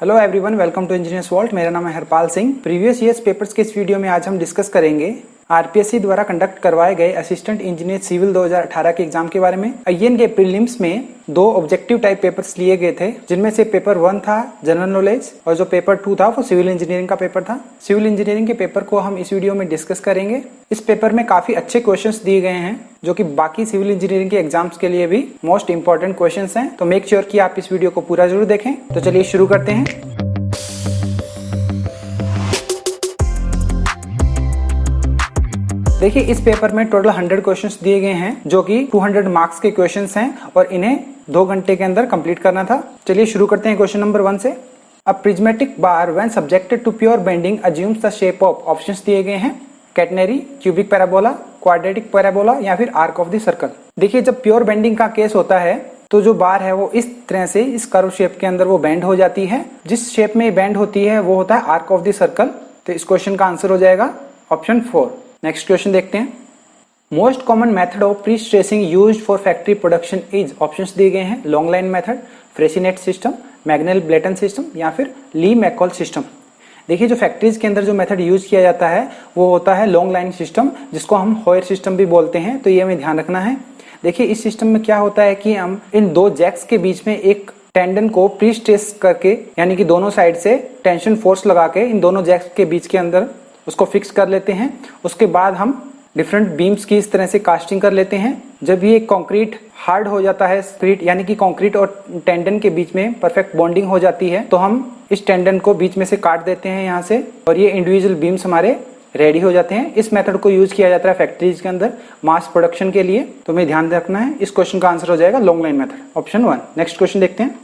Hello everyone, welcome to engineers world. मेरा नाम है Harpal Singh. Previous years papers के इस वीडियो में आज हम डिस्कस करेंगे आरपीएससी द्वारा कंडक्ट करवाए गए असिस्टेंट इंजीनियर सिविल 2018 के एग्जाम के बारे में। आईएन के प्रीलिम्स में दो ऑब्जेक्टिव टाइप पेपर्स लिए गए थे, जिनमें से पेपर 1 था जनरल नॉलेज और जो पेपर 2 था वो सिविल इंजीनियरिंग का पेपर था। सिविल इंजीनियरिंग के पेपर को हम इस वीडियो में डिस्कस करेंगे। इस पेपर में काफी अच्छे क्वेश्चंस दिए गए हैं जो कि बाकी सिविल इंजीनियरिंग के एग्जाम्स के लिए भी मोस्ट इंपॉर्टेंट क्वेश्चंस हैं। तो मेक श्योर कि आप इस वीडियो को पूरा जरूर देखें। तो चलिए शुरू करते हैं। देखिए, इस पेपर में टोटल 100 क्वेश्चंस दिए गए हैं जो कि 200 मार्क्स के क्वेश्चंस हैं और इन्हें 2 घंटे के अंदर कंप्लीट करना था। चलिए शुरू करते हैं क्वेश्चन नंबर 1 से। A prismatic bar when subjected to pure bending assumes the shape of, options दिए गए हैं catenary, cubic parabola, quadratic parabola या फिर आर्क ऑफ द सर्कल। देखिए, जब प्योर बेंडिंग का केस होता है तो जो बार है वो इस तरह से इस कर्व शेप के अंदर वो बेंड हो जाती है। जिस शेप में बेंड होती है वो होता है आर्क ऑफ द सर्कल। तो इस क्वेश्चन का आंसर हो जाएगा ऑप्शन 4। नेक्स्ट क्वेश्चन देखते हैं। Most common method of prestressing used for factory production is, options दिए गए हैं long line method, Freyssinet system, Magnel Blaton system या फिर ली मैकॉल सिस्टम। देखिए, जो फैक्ट्रीज के अंदर जो मेथड यूज किया जाता है वो होता है लॉन्ग लाइन सिस्टम, जिसको हम होयर सिस्टम भी बोलते हैं। तो ये हमें ध्यान रखना है। देखिए, इस सिस्टम में क्या होता है कि हम इन दो जैक्स के बीच में एक टेंडन को प्री स्ट्रेस करके, यानी कि दोनों साइड से टेंशन फोर्स लगा के इन दोनों जैक्स के बीच के अंदर उसको फिक्स कर लेते हैं। उसके बाद हम डिफरेंट बीम्स की इस तरह से कास्टिंग कर लेते हैं। जब ये कंक्रीट हार्ड हो जाता है, स्प्लिट यानी कि कंक्रीट और टेंडन के बीच में परफेक्ट बॉन्डिंग हो जाती है, तो हम इस टेंडन को बीच में से काट देते हैं यहाँ से और ये इंडिविजुअल बीम्स हमारे रेडी हो जाते हैं। इस मेथड को यूज किया जाता है फैक्ट्रीज के अंदर मास प्रोडक्शन के लिए। तो हमें ध्यान रखना है। इस क्वेश्चन का आंसर हो जाएगा long line method, option 1। Next question देखते हैं।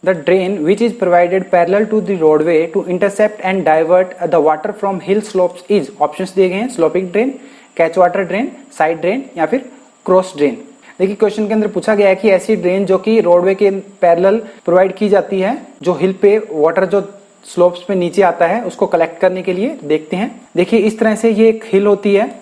The drain which is provided parallel to the roadway to intercept and divert the water from hill slopes is, options दिए गए हैं sloping drain, catch water drain, side drain या फिर cross drain। देखिए, question के अंदर पूछा गया है कि ऐसी ड्रेन जो कि रोडवे के पैरेलल प्रोवाइड की जाती है, जो हिल पे वाटर जो स्लोप्स पे नीचे आता है उसको कलेक्ट करने के लिए। देखते हैं। देखिए, इस तरह से ये एक हिल होती है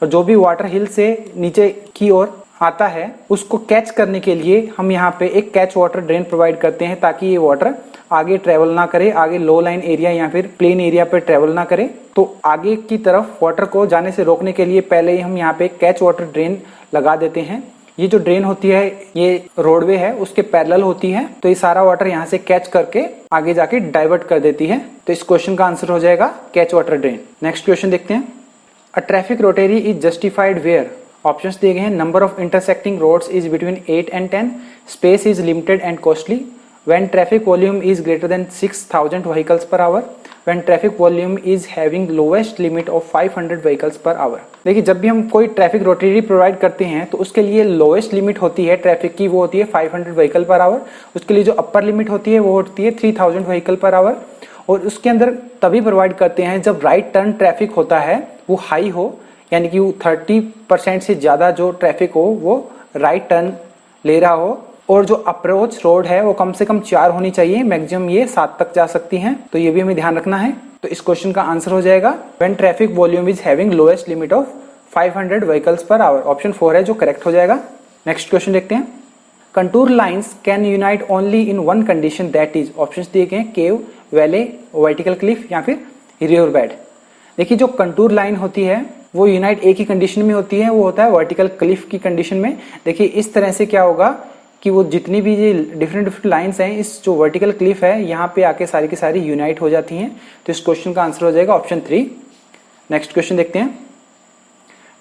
और जो भी वाटर हिल से नीचे की ओर आता है उसको कैच करने के लिए हम यहाँ पे एक कैच वाटर ड्रेन प्रोवाइड करते हैं, ताकि ये वाटर आगे ट्रेवल ना करे, आगे लो लाइन एरिया या फिर प्लेन एरिया पे ट्रेवल ना करे। तो आगे की तरफ वाटर को जाने से रोकने के लिए पहले ही हम यहाँ पे कैच वाटर ड्रेन लगा देते हैं। ये जो ड्रेन होती है ये रोडवे है उसके पैरेलल होती है, तो ये सारा वाटर यहाँ से कैच करके आगे जाके डाइवर्ट कर देती है। तो इस क्वेश्चन का आंसर हो जाएगा catch water drain. Next question देखते हैं। A traffic rotary is justified where, options दिए गए हैं number of intersecting roads is between 8 and 10, space is limited and costly, when traffic volume is greater than 6000 vehicles per hour, when traffic volume is having lowest limit of 500 vehicles per hour. देखिए, जब भी हम कोई traffic rotary provide करते हैं तो उसके लिए लोवेस्ट लिमिट होती है ट्रैफिक की, वो होती है 500 व्हीकल पर आवर। उसके लिए जो अपर लिमिट होती है वो होती है 3000 व्हीकल पर आवर। और उसके अंदर तभी प्रोवाइड करते हैं जब राइट टर्न ट्रैफिक होता है वो हाई हो, यानी कि 30% से ज्यादा जो ट्रैफिक हो वो राइट टर्न ले रहा हो, और जो अप्रोच रोड है वो कम से कम 4 होनी चाहिए, मैक्सिमम ये 7 तक जा सकती हैं। तो ये भी हमें ध्यान रखना है। तो इस क्वेश्चन का आंसर हो जाएगा when traffic volume is having lowest limit of 500 vehicles per our, option 4 है जो करेक्ट हो जाएगा। नेक्स्ट क्वेश्चन देखते हैं। Contour lines can unite only in one condition, that is, options दिए गए हैं केव, वैले, वर्टिकल क्लिफ या फिर रिवर बेड। देखिए, जो कंटूर लाइन होती है वो यूनाइट एक ही कंडीशन में होती है, वो होता है वर्टिकल क्लिफ की कंडीशन में। देखिए, इस तरह से क्या होगा कि वो जितनी भी ये डिफरेंट लाइंस हैं, इस जो वर्टिकल क्लिफ है यहाँ पे आके सारी की सारी यूनाइट हो जाती हैं। तो इस क्वेश्चन का आंसर हो जाएगा ऑप्शन 3। नेक्स्ट क्वेश्चन देखते हैं।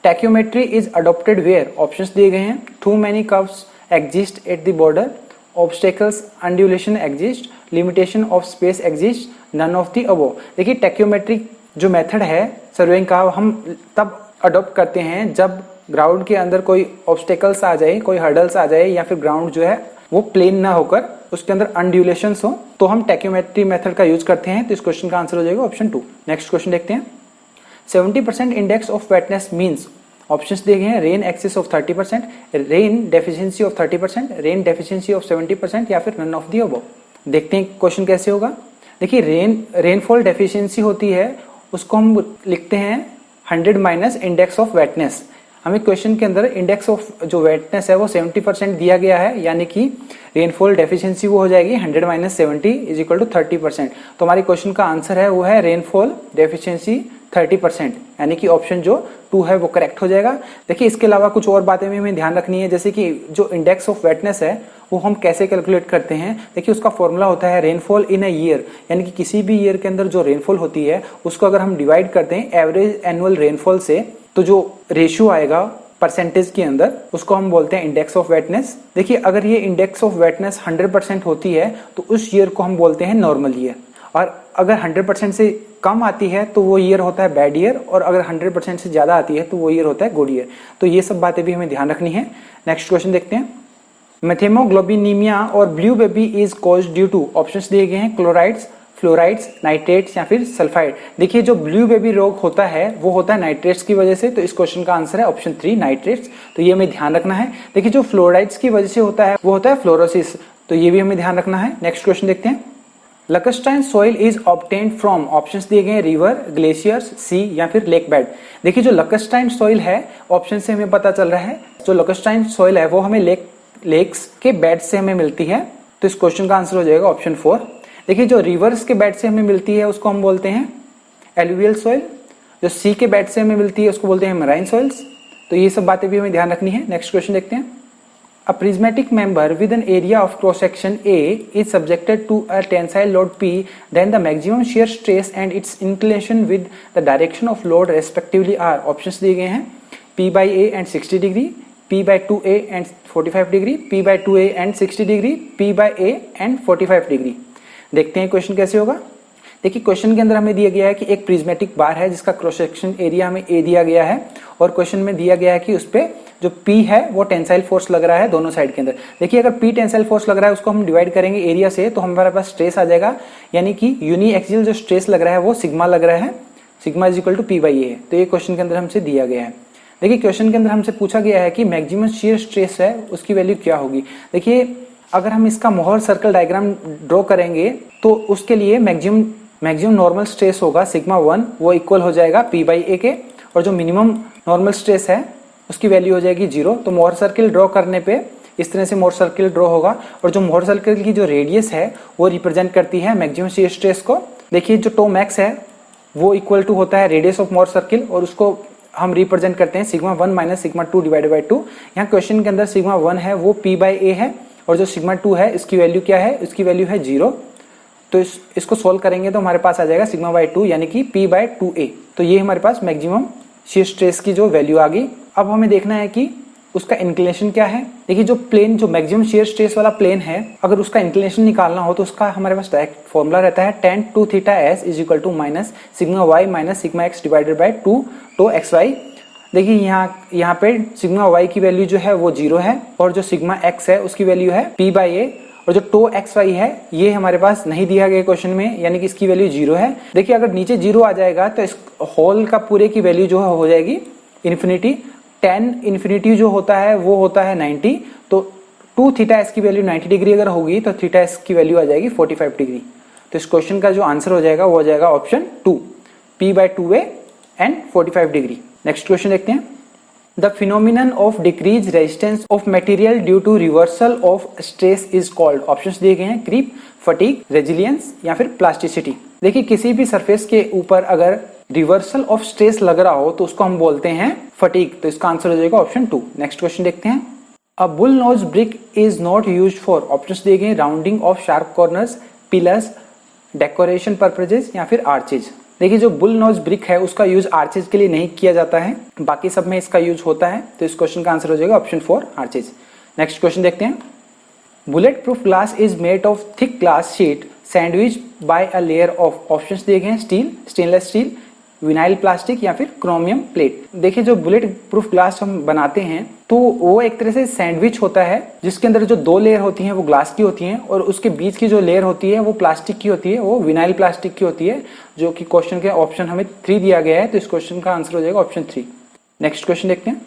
Tacheometry is adopted where, options दिए गए हैं too many curves exist at the border, obstacles undulation exist, limitation of space exist, none of the above. देखिए, टैक्योमेट्री जो मेथड है सर्वेइंग का, हम तब अडॉप्ट करते हैं जब ग्राउंड के अंदर कोई ऑब्स्टेकल्स आ जाए, कोई हर्डल्स आ जाए या फिर ग्राउंड जो है वो प्लेन ना होकर उसके अंदर अनड्यूलेशंस हो, तो हम टैक्योमेट्री मेथड का यूज करते हैं। तो इस क्वेश्चन का आंसर हो जाएगा ऑप्शन 2। नेक्स्ट क्वेश्चन देखते हैं। 70% index of wetness means, options दिए गए हैं rain excess of 30%, rain deficiency of 30%, rain deficiency of 70% या फिर नन ऑफ द अबव। देखते हैं क्वेश्चन कैसे होगा। देखिए, रेनफॉल डेफिशिएंसी होती है, उसको हम लिखते हैं 100 माइनस इंडेक्स ऑफ वेटनेस। हमें क्वेश्चन के अंदर इंडेक्स ऑफ जो वेटनेस है वो 70% दिया गया है, यानी कि रेनफॉल डेफिशिएंसी वो हो जाएगी 100 - 70 = 30%। तो हमारे क्वेश्चन का आंसर है वो है रेनफॉल डेफिशिएंसी 30%, यानी कि ऑप्शन जो 2 है वो करेक्ट हो जाएगा। देखिए इसके अलावा कुछ और बातें भी हमें ध्यान रखनी है, जैसे कि जो इंडेक्स ऑफ वेटनेस है वो हम कैसे कैलकुलेट करते हैं। देखिए उसका फॉर्मूला होता है रेनफॉल इन अ ईयर, यानी कि किसी भी ईयर के अंदर जो रेनफॉल होती है उसको अगर हम डिवाइड करते हैं एवरेज एनुअल रेनफॉल से, तो जो रेशियो आएगा परसेंटेज के अंदर उसको हम बोलते हैं इंडेक्स ऑफ वेटनेस। देखिए अगर ये इंडेक्स ऑफ वेटनेस 100% होती है तो उस ईयर को हम बोलते हैं नॉर्मल ईयर, और अगर 100% से कम आती है तो वो ईयर होता है बैड ईयर, और अगर 100% से ज्यादा आती है तो वो ईयर होता है गुड ईयर। तो ये सब बातें भी हमें ध्यान रखनी है। नेक्स्ट क्वेश्चन देखते हैं। मेथेमोग्लोबिनीमिया और blue baby is caused due to, options दिए गए हैं क्लोराइड्स, फ्लोराइड्स, नाइट्रेट्स या फिर सल्फाइड। देखिए जो ब्लू बेबी रोग होता है वो होता है नाइट्रेट्स की वजह से, तो इस क्वेश्चन का आंसर है ऑप्शन 3 नाइट्रेट्स। तो ये हमें ध्यान रखना है। देखिए जो फ्लोराइड्स की वजह से होता है वो होता है फ्लोरोसिस, तो ये भी हमें ध्यान रखना है। नेक्स्ट क्वेश्चन देखते हैं। Lacustrine soil is obtained from, options दिए गए हैं रिवर, ग्लेशियर्स, सी या फिर लेक बेड। देखिए जो लकस्टाइन सॉइल है ऑप्शन से हमें पता चल रहा है जो लकस्टाइन सॉइल है वो हमें लेक्स के बेड से हमें मिलती है, तो इस क्वेश्चन का आंसर हो जाएगा ऑप्शन 4। देखिए जो रिवर्स के बेड से हमें मिलती है उसको हम बोलते हैं एलुवियल सॉइल, जो सी के बेड से हमें मिलती है उसको बोलते हैं मैराइन सॉइल्स। तो ये सब बातें भी हमें ध्यान रखनी है। नेक्स्ट क्वेश्चन देखते हैं। A prismatic member with an area of cross section A is subjected to a tensile load P, then the maximum shear stress and its inclination with the direction of load respectively are, options दिए गए हैं P/A and 60 degree, P/2A and 45 degree, P/2A and 60 degree, P/A and 45 degree. देखते हैं question कैसे होगा। देखिए question के अंदर हमें दिया गया है कि एक प्रिज्मेटिक बार है जिसका क्रॉस सेक्शन एरिया हमें ए दिया गया है, और क्वेश्चन में दिया गया है कि उस पे जो P है वो टेंसाइल फोर्स लग रहा है दोनों साइड के अंदर। देखिए अगर P टेंसाइल फोर्स लग रहा है उसको हम डिवाइड करेंगे एरिया से तो हमारे पास स्ट्रेस आ जाएगा, यानी कि यूनी एक्सियल जो स्ट्रेस लग रहा है वो सिग्मा लग रहा है, सिग्मा = P/A है। तो ये क्वेश्चन के अंदर हमसे दिया गया है। देखिए क्वेश्चन के अंदर हमसे पूछा गया है कि मैक्सिमम शियर स्ट्रेस है उसकी वैल्यू क्या होगी। देखिए अगर हम इसका मोहर सर्कल डायग्राम ड्रॉ करेंगे तो उसके लिए मैक्सिमम नॉर्मल स्ट्रेस होगा σ1, वो इक्वल हो जाएगा P/A के, और जो मिनिमम नॉर्मल स्ट्रेस है उसकी वैल्यू हो जाएगी 0। तो मोहर सर्कल ड्रॉ करने पे इस तरह से मोहर सर्कल ड्रॉ होगा, और जो मोहर सर्कल की जो रेडियस है वो रिप्रेजेंट करती है मैक्सिमम शियर स्ट्रेस को। देखिए जो टो मैक्स है वो इक्वल टू होता है रेडियस ऑफ मोहर सर्कल, और उसको हम रिप्रेजेंट करते हैं σ1 - σ2 / 2। यहाँ क्वेश्चन के अंदर σ1 है वो P/A है, और जो σ2 है इसकी वैल्यू क्या है, इसकी वैल्यू है 0। तो इसको सोल्व करेंगे तो हमारे पास आ जाएगा σ/2 यानी कि P/2A। तो ये हमारे पास मैक्सिमम शियर स्ट्रेस की जो वैल्यू आ गई। अब हमें देखना है कि उसका इंक्लिनेशन क्या है। देखिए जो प्लेन जो मैक्सिमम शियर स्ट्रेस वाला प्लेन है अगर उसका इंक्लिनेशन निकालना हो तो उसका हमारे पास डायरेक्ट फॉर्मूला रहता है tan 2θs = -σy - σx / 2 τ xy। देखिए यहाँ पे σy की वैल्यू जो है वो 0 है, और जो σx है उसकी वैल्यू है P/A, और जो टो xy है ये हमारे पास नहीं दिया गया क्वेश्चन में, यानी कि इसकी वैल्यू 0 है। देखिए अगर नीचे 0 आ जाएगा तो इस होल का पूरे की वैल्यू जो है हो जाएगी इन्फिनिटी। tan इन्फिनिटी जो होता है वो होता है 90, तो 2θs की वैल्यू 90 डिग्री अगर होगी तो θs की वैल्यू आ जाएगी 45 डिग्री। तो इस क्वेश्चन का जो आंसर हो जाएगा वो हो जाएगा option 2 P/2A and 45 degree. Next question देखते हैं। The phenomenon of decreased resistance of material due to reversal of stress is called, options दिए गए हैं क्रीप, फटीग, रेजिलियंस या फिर प्लास्टिसिटी। देखिए किसी भी सरफेस के ऊपर अगर रिवर्सल ऑफ स्ट्रेस लग रहा हो तो उसको हम बोलते हैं फटीग, तो इसका आंसर हो जाएगा ऑप्शन 2। नेक्स्ट क्वेश्चन देखते हैं। A bull knows brick is not used for, options दिए गए rounding off sharp corners, pillars, decoration purposes या फिर आर्चेज। देखिए जो बुल नोज ब्रिक है उसका यूज आर्चेज के लिए नहीं किया जाता है, बाकी सब में इसका यूज होता है, तो इस क्वेश्चन का आंसर हो जाएगा ऑप्शन 4 आर्चेज। नेक्स्ट क्वेश्चन देखते हैं। Bullet proof glass is made of thick glass sheet sandwich by a layer of, options दिए गए हैं steel, stainless steel, vinyl plastic या फिर क्रोमियम प्लेट। देखिए जो बुलेट प्रूफ ग्लास हम बनाते हैं तो वो एक तरह से सैंडविच होता है जिसके अंदर जो 2 लेयर होती हैं वो ग्लास की होती हैं, और उसके बीच की जो लेयर होती है वो प्लास्टिक की होती है, वो विनाइल प्लास्टिक की होती है, जो कि क्वेश्चन के ऑप्शन हमें 3 दिया गया है, तो इस क्वेश्चन का आंसर हो जाएगा ऑप्शन 3। नेक्स्ट क्वेश्चन देखते हैं।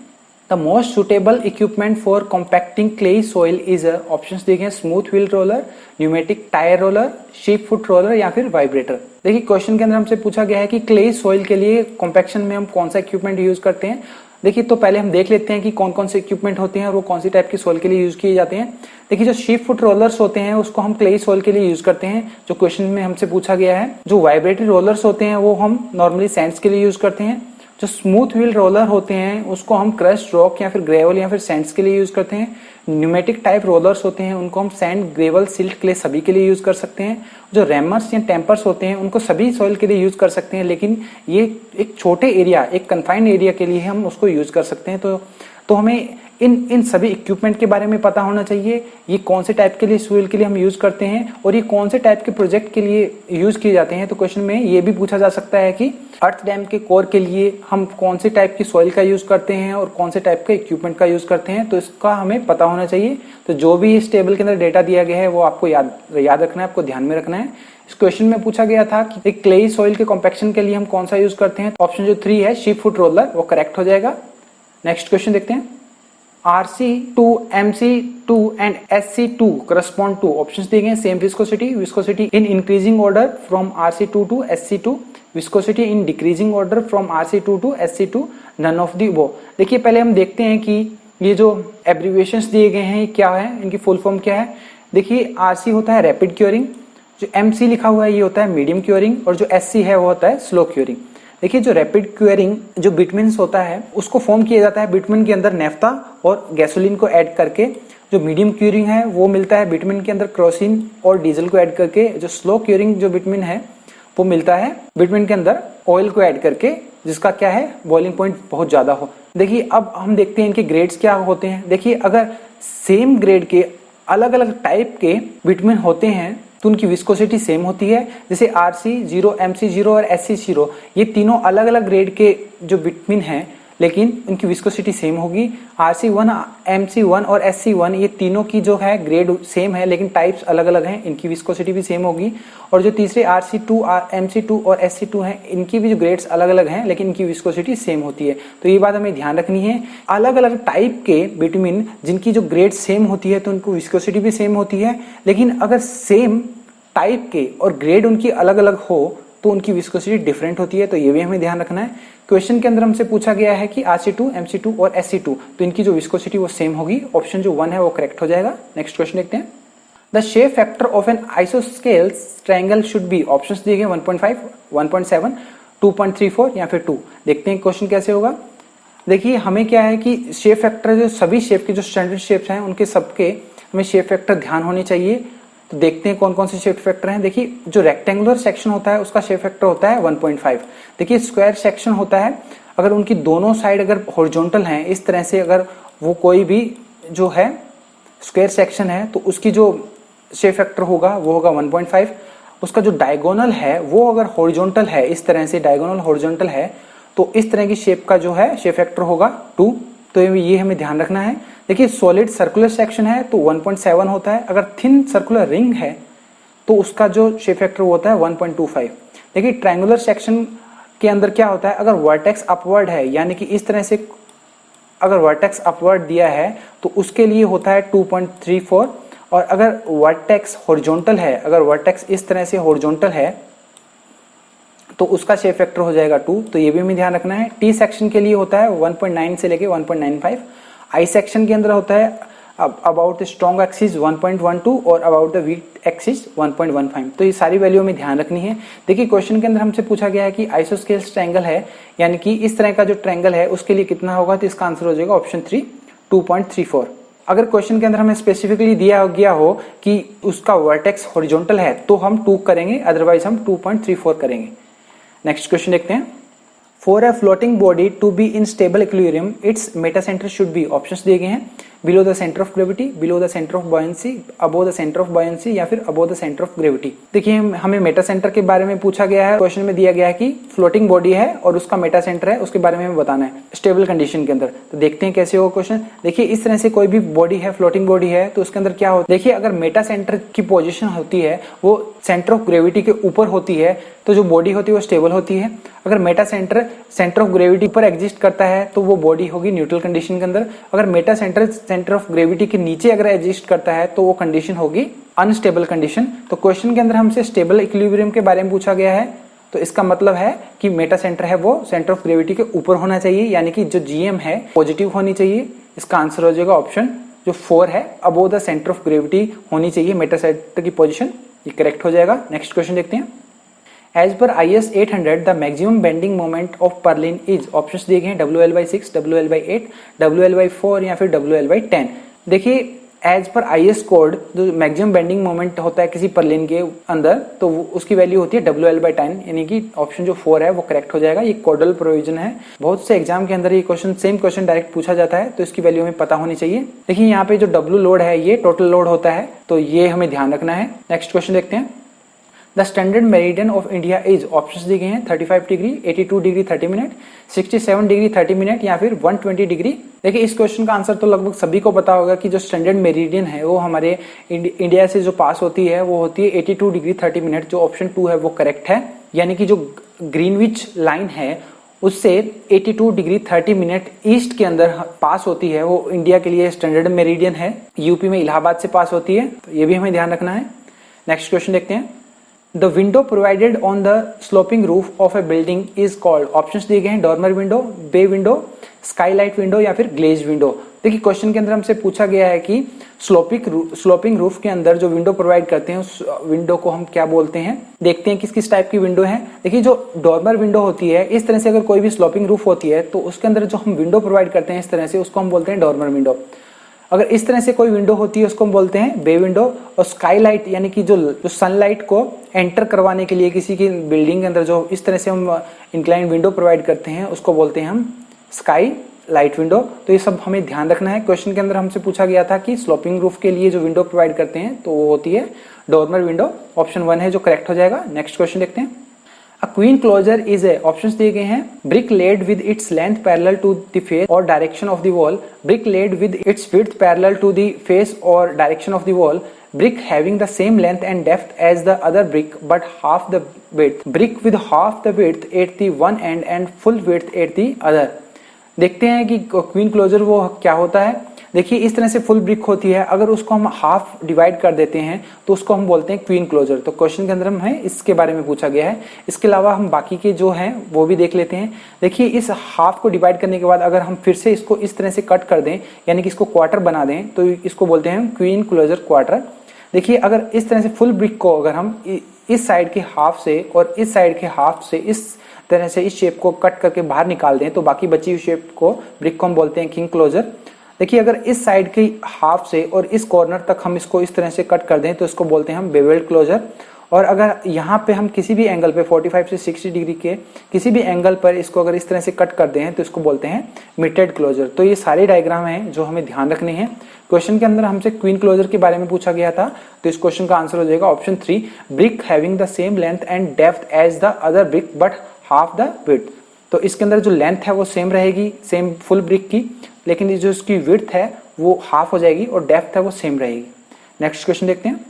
The most suitable equipment for compacting clay soil is, options दिए गए smooth wheel roller, pneumatic tyre roller, sheep foot roller या फिर वाइब्रेटर। देखिए क्वेश्चन के अंदर हमसे पूछा गया है कि क्ले सॉइल के लिए कॉम्पैक्शन में हम कौन सा इक्विपमेंट यूज करते हैं। देखिए तो पहले हम देख लेते हैं कि कौन कौन से इक्विपमेंट होते हैं और वो कौन सी टाइप की सॉइल के लिए यूज किए जाते हैं। देखिए जो शीप फुट रोलर्स होते हैं उसको हम क्लेई सॉइल के लिए यूज करते हैं, जो क्वेश्चन में हमसे पूछा गया है। जो वाइब्रेटरी रोलर्स होते हैं वो हम नॉर्मली सैंड्स के लिए यूज करते हैं। जो स्मूथ व्हील रोलर होते हैं उसको हम क्रस्ट रॉक या फिर ग्रेवल या फिर सैंड्स के लिए यूज करते हैं। न्यूमेटिक टाइप रोलर्स होते हैं उनको हम सैंड, ग्रेवल, सिल्ट, क्ले सभी के लिए यूज कर सकते हैं। जो रैमर्स या टेम्पर्स होते हैं उनको सभी सॉइल के लिए यूज कर सकते हैं, लेकिन ये एक छोटे एरिया, एक कन्फाइंड एरिया के लिए हम उसको यूज कर सकते हैं। तो हमें इन सभी इक्विपमेंट के बारे में पता होना चाहिए, ये कौन से टाइप के लिए सॉइल के लिए हम यूज करते हैं और ये कौन से टाइप के प्रोजेक्ट के लिए यूज किए जाते हैं। तो क्वेश्चन में ये भी पूछा जा सकता है कि अर्थ डैम के कोर के लिए हम कौन से टाइप की सॉइल का यूज करते हैं और कौन से टाइप के इक्विपमेंट का यूज करते हैं, तो इसका हमें पता होना चाहिए। तो जो भी इस टेबल के अंदर डेटा दिया गया है वो आपको याद रखना है, आपको ध्यान में रखना है। इस क्वेश्चन में पूछा गया था कि एक क्लेई सॉइल के कॉम्पैक्शन के लिए हम कौन सा यूज करते हैं। ऑप्शन जो 3 है शीप फुट रोलर, वो करेक्ट हो जाएगा। नेक्स्ट क्वेश्चन देखते हैं। RC2, MC2 and SC2 correspond to options दिए गए हैं same viscosity in increasing order from RC2 to SC2, viscosity in decreasing order from RC2 to SC2, none of the वो। देखिए पहले हम देखते हैं कि ये जो एब्रीविएशंस दिए गए हैं क्या है, इनकी फुल फॉर्म क्या है। देखिए RC होता है रैपिड क्योरिंग, जो MC लिखा हुआ है ये होता है मीडियम क्योरिंग और जो SC है वो होता है स्लो क्योरिंग। देखिए जो रैपिड क्यूरिंग जो बिटमिन्स होता है उसको फॉर्म किया जाता है बिटमिन के अंदर नेफ्था और गैसोलीन को ऐड करके। जो मीडियम क्यूरिंग है वो मिलता है बिटमिन के अंदर क्रोसिन और डीजल को ऐड करके। जो स्लो क्यूरिंग जो बिटमिन है वो मिलता है बिटमिन के अंदर ऑयल को ऐड करके, जिसका क्या है बॉइलिंग पॉइंट बहुत ज्यादा हो। देखिए अब हम देखते हैं इनके ग्रेड्स क्या होते हैं। देखिए अगर सेम ग्रेड के अलग अलग टाइप के बिटमिन होते हैं तो उनकी विस्कोसिटी सेम होती है। जैसे RC0, MC0 और SC0 ये तीनों अलग अलग ग्रेड के जो बिटमिन हैं, लेकिन उनकी विस्कोसिटी सेम होगी। RC1, MC1 और SC1 ये तीनों की जो है ग्रेड सेम है, लेकिन टाइप्स अलग अलग हैं, इनकी विस्कोसिटी भी सेम होगी। और जो तीसरे RC2, MC2 और SC2 हैं, इनकी भी जो ग्रेड्स अलग अलग हैं, लेकिन इनकी विस्कोसिटी सेम होती है। तो ये बात हमें ध्यान रखनी है। अलग अलग टाइप के बिटमिन जिनकी जो ग्रेड सेम होती है तो उनको विस्कोसिटी भी सेम होती है, लेकिन अगर सेम टाइप के और ग्रेड उनकी अलग अलग हो तो उनकी विस्कोसिटी डिफरेंट होती है। तो ये भी हमें ध्यान रखना है। क्वेश्चन के अंदर हमसे पूछा गया है कि RC2, MC2 और SC2 तो इनकी जो विस्कोसिटी वो सेम होगी। ऑप्शन जो 1 है वो करेक्ट हो जाएगा। नेक्स्ट क्वेश्चन देखते हैं। The shape factor of an isosceles triangle should be, options दिए गए 1.5, 1.7, 2.34 या फिर 2। देखते हैं क्वेश्चन कैसे होगा। देखिए हमें क्या है कि शेप फैक्टर जो सभी शेप के जो स्टैंडर्ड शेप्स हैं उनके सबके हमें शेप फैक्टर ध्यान होने चाहिए। तो देखते हैं कौन कौन से शेप फैक्टर हैं। देखिए जो रेक्टेंगुलर सेक्शन होता है उसका शेप फैक्टर होता है 1.5। देखिए स्क्वायर सेक्शन होता है, अगर उनकी दोनों साइड अगर हॉरिजॉन्टल हैं इस तरह से, अगर वो कोई भी जो है स्क्वायर सेक्शन है तो उसकी जो शेप फैक्टर होगा वो होगा 1.5। उसका जो डायगोनल है वो अगर हॉरिजॉन्टल है, इस तरह से डायगोनल हॉरिजॉन्टल है, तो इस तरह की शेप का जो है शेप फैक्टर होगा 2। तो ये हमें ध्यान रखना है। देखिए सॉलिड सर्कुलर सेक्शन है तो 1.7 होता है। अगर थिन सर्कुलर रिंग है तो उसका जो शेप फैक्टर होता है 1.25। देखिए ट्रायंगुलर सेक्शन के अंदर क्या होता है, अगर वर्टेक्स अपवर्ड है, यानी कि इस तरह से अगर वर्टेक्स अपवर्ड दिया है तो उसके लिए होता है 2.34। और अगर वर्टेक्स हॉरिजॉन्टल है, अगर वर्टेक्स इस तरह से हॉरिजॉन्टल है तो उसका शेप फैक्टर हो जाएगा 2। तो ये भी हमें ध्यान रखना है। टी सेक्शन के लिए होता है 1.9 से लेके 1.95। आई सेक्शन के अंदर होता है अबाउट द स्ट्रॉन्ग एक्सिस 1.12 और अबाउट द वीक एक्सिस 1.15। तो ये सारी वैल्यू हमें ध्यान रखनी है। देखिए क्वेश्चन के अंदर हमसे पूछा गया है कि आइसोस्केल्स ट्रायंगल है, यानी कि इस तरह का जो ट्रायंगल है उसके लिए कितना होगा, तो इसका आंसर हो जाएगा ऑप्शन 3, 2.34। अगर क्वेश्चन के अंदर हमें स्पेसिफिकली दिया गया हो कि उसका वर्टेक्स हॉरिजॉन्टल है तो हम 2 करेंगे, अदरवाइज हम 2.34 करेंगे। नेक्स्ट क्वेश्चन देखते हैं। For a floating body to be in stable equilibrium its meta centre should be, options दिए गए हैं below the centre of gravity, below the centre of buoyancy, above the centre of buoyancy या फिर above the centre of gravity. देखिए हमें Meta centre के बारे में पूछा गया है। क्वेश्चन में दिया गया है कि फ्लोटिंग बॉडी है और उसका मेटा सेंटर है, उसके बारे में हमें बताना है स्टेबल कंडीशन के अंदर। तो देखते हैं कैसे होगा क्वेश्चन। देखिए इस तरह से कोई भी बॉडी है, फ्लोटिंग बॉडी है, तो उसके अंदर क्या होता है, देखिए अगर मेटा सेंटर की पोजिशन होती है वो सेंटर ऑफ ग्रेविटी के ऊपर होती है तो जो बॉडी होती है वो स्टेबल होती है। अगर मेटा सेंटर ऑफ ग्रेविटी पर एग्जिस्ट करता है तो वो बॉडी होगी न्यूट्रल कंडीशन के अंदर। अगर मेटा सेंटर ऑफ ग्रेविटी के नीचे अगर एग्जिस्ट करता है तो वो कंडीशन होगी अनस्टेबल कंडीशन। तो क्वेश्चन के अंदर हमसे स्टेबल इक्विलिब्रियम के बारे में पूछा गया है। तो इसका मतलब है कि मेटा सेंटर है वो सेंटर ऑफ ग्रेविटी के ऊपर होना चाहिए, यानी कि जो जीएम है पॉजिटिव होनी चाहिए। इसका आंसर हो जाएगा ऑप्शन जो 4 है, above the centre of gravity होनी चाहिए मेटा सेंटर की पोजीशन, ये करेक्ट हो जाएगा। नेक्स्ट क्वेश्चन देखते हैं। As per IS 800 the maximum bending moment of purlin is, options दिए गए हैं WL/6, WL/8, WL/4 या फिर WL/10। देखिए एज पर IS कोड जो मैक्सिमम बेंडिंग मोमेंट होता है किसी पर्लिन के अंदर, तो उसकी वैल्यू होती है WL/10, यानी कि ऑप्शन जो 4 है वो करेक्ट हो जाएगा। ये कोडल प्रोविजन है, बहुत से एग्जाम के अंदर ये क्वेश्चन सेम क्वेश्चन डायरेक्ट पूछा जाता है, तो इसकी वैल्यू हमें पता होनी चाहिए। देखिए यहाँ पे जो W लोड है ये टोटल लोड होता है, तो ये हमें ध्यान रखना है। नेक्स्ट क्वेश्चन देखते हैं। The standard meridian of India is, options दिए गए हैं 35 degree, 82 degree 30 minute, 67 degree 30 minute या फिर 120 डिग्री। देखिए इस क्वेश्चन का आंसर तो लगभग सभी को पता होगा कि जो स्टैंडर्ड मेरिडियन है वो हमारे इंडिया से जो पास होती है वो होती है 82 डिग्री 30 मिनट, जो ऑप्शन 2 है वो करेक्ट है। यानी कि जो ग्रीनविच लाइन है उससे 82 डिग्री 30 मिनट ईस्ट के अंदर पास होती है, वो इंडिया के लिए स्टैंडर्ड मेरिडियन है। यूपी में इलाहाबाद से पास होती है, तो ये भी हमें ध्यान रखना है। नेक्स्ट क्वेश्चन देखते हैं। The window provided on the sloping roof of a building is called, options दिए गए हैं dormer window, bay window, skylight window या फिर ग्लेज विंडो। देखिए क्वेश्चन के अंदर हमसे पूछा गया है कि स्लोपिंग रूफ के अंदर जो विंडो प्रोवाइड करते हैं उस विंडो को हम क्या बोलते हैं। देखते हैं किस किस टाइप की विंडो है। देखिए जो डॉर्मर विंडो होती है, इस तरह से अगर कोई भी स्लोपिंग रूफ होती है तो उसके अंदर जो हम विंडो प्रोवाइड करते हैं इस तरह से, उसको हम बोलते हैं डॉर्मर विंडो। अगर इस तरह से कोई विंडो होती है उसको हम बोलते हैं बे विंडो। और स्काईलाइट यानी कि जो सनलाइट को एंटर करवाने के लिए किसी की बिल्डिंग के अंदर जो इस तरह से हम इंक्लाइन विंडो प्रोवाइड करते हैं उसको बोलते हैं हम स्काई लाइट विंडो। तो ये सब हमें ध्यान रखना है। क्वेश्चन के अंदर हमसे पूछा गया था कि स्लोपिंग रूफ के लिए जो विंडो प्रोवाइड करते हैं तो वो होती है डॉर्मर विंडो, ऑप्शन 1 है जो करेक्ट हो जाएगा। नेक्स्ट क्वेश्चन देखते हैं। A queen closure is a, options दिए गए हैं brick laid with its length parallel to the face or direction of the wall, brick laid with its width parallel to the face or direction of the wall, brick having the same length and depth as the other brick but half the width, brick with half the width at the one end and full width at the other। देखते हैं कि queen closure वो क्या होता है। देखिए इस तरह से फुल ब्रिक होती है, अगर उसको हम हाफ डिवाइड कर देते हैं तो उसको हम बोलते हैं क्वीन क्लोजर। तो क्वेश्चन के अंदर हमें इसके बारे में पूछा गया है। इसके अलावा हम बाकी के जो हैं वो भी देख लेते हैं। देखिए इस हाफ को डिवाइड करने के बाद अगर हम फिर से इसको इस तरह से कट कर दें, यानी कि इसको क्वार्टर बना दें, तो इसको बोलते हैं क्वीन क्लोजर क्वार्टर। देखिए अगर इस तरह से फुल ब्रिक को अगर हम इस साइड के हाफ से और इस साइड के हाफ से इस तरह से इस शेप को कट करके बाहर निकाल दें तो बाकी बची हुई शेप को ब्रिक को हम बोलते हैं किंग क्लोजर। देखिए अगर इस साइड के हाफ से और इस कॉर्नर तक हम इसको इस तरह से कट कर दें तो इसको बोलते हैं हम बेवेल्ड क्लोजर। और अगर यहाँ पे हम किसी भी एंगल पे 45 से 60 डिग्री के किसी भी एंगल पर इसको अगर इस तरह से कट कर दें तो इसको बोलते हैं मिटेड क्लोजर। तो ये सारे डायग्राम हैं जो हमें ध्यान रखने हैं। क्वेश्चन के अंदर हमसे क्वीन क्लोजर के बारे में पूछा गया था, तो इस क्वेश्चन का आंसर हो जाएगा option 3, brick having the same length and depth as the other brick but half the width. तो इसके अंदर जो लेंथ है वो सेम रहेगी, सेम फुल ब्रिक की, लेकिन जो इसकी विड्थ है वो हाफ हो जाएगी और डेप्थ है वो सेम रहेगी। नेक्स्ट क्वेश्चन देखते हैं।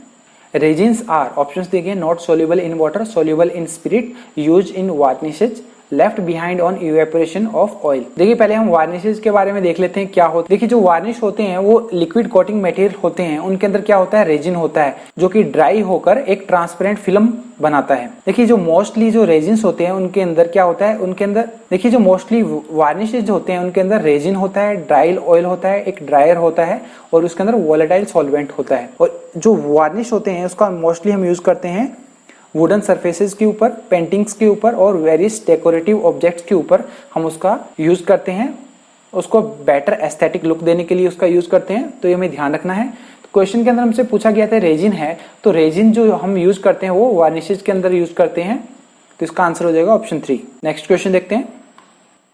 रेजिन्स आर, ऑप्शंस दिए गए not soluble in water, soluble in spirit, used in varnishes, left behind on evaporation of oil. देखिए पहले हम वार्निशेज के बारे में देख लेते हैं क्या होता है। देखिए जो वार्निश होते हैं वो लिक्विड कोटिंग मटेरियल होते हैं, उनके अंदर क्या होता है रेजिन होता है जो कि ड्राई होकर एक ट्रांसपेरेंट फिल्म बनाता है। देखिए जो मोस्टली जो रेजिन्स होते हैं उनके अंदर क्या होता है, उनके अंदर देखिए जो मोस्टली वार्निशेज होते हैं उनके अंदर रेजिन होता है, ड्राई ऑयल होता है, एक ड्रायर होता है और उसके अंदर वोलेटाइल सॉल्वेंट होता है। और जो वार्निश होते हैं उसका मोस्टली हम यूज करते हैं वुडन सरफेसेस के ऊपर, पेंटिंग्स के ऊपर और वेरियस डेकोरेटिव ऑब्जेक्ट्स के ऊपर हम उसका यूज करते हैं, उसको बेटर एस्थेटिक लुक देने के लिए उसका यूज करते हैं। तो ये हमें ध्यान रखना है। तो क्वेश्चन के अंदर हमसे पूछा गया था रेजिन है, तो रेजिन जो हम यूज करते हैं वो वार्निशेज के अंदर यूज करते हैं, तो इसका आंसर हो जाएगा ऑप्शन 3। नेक्स्ट क्वेश्चन देखते हैं।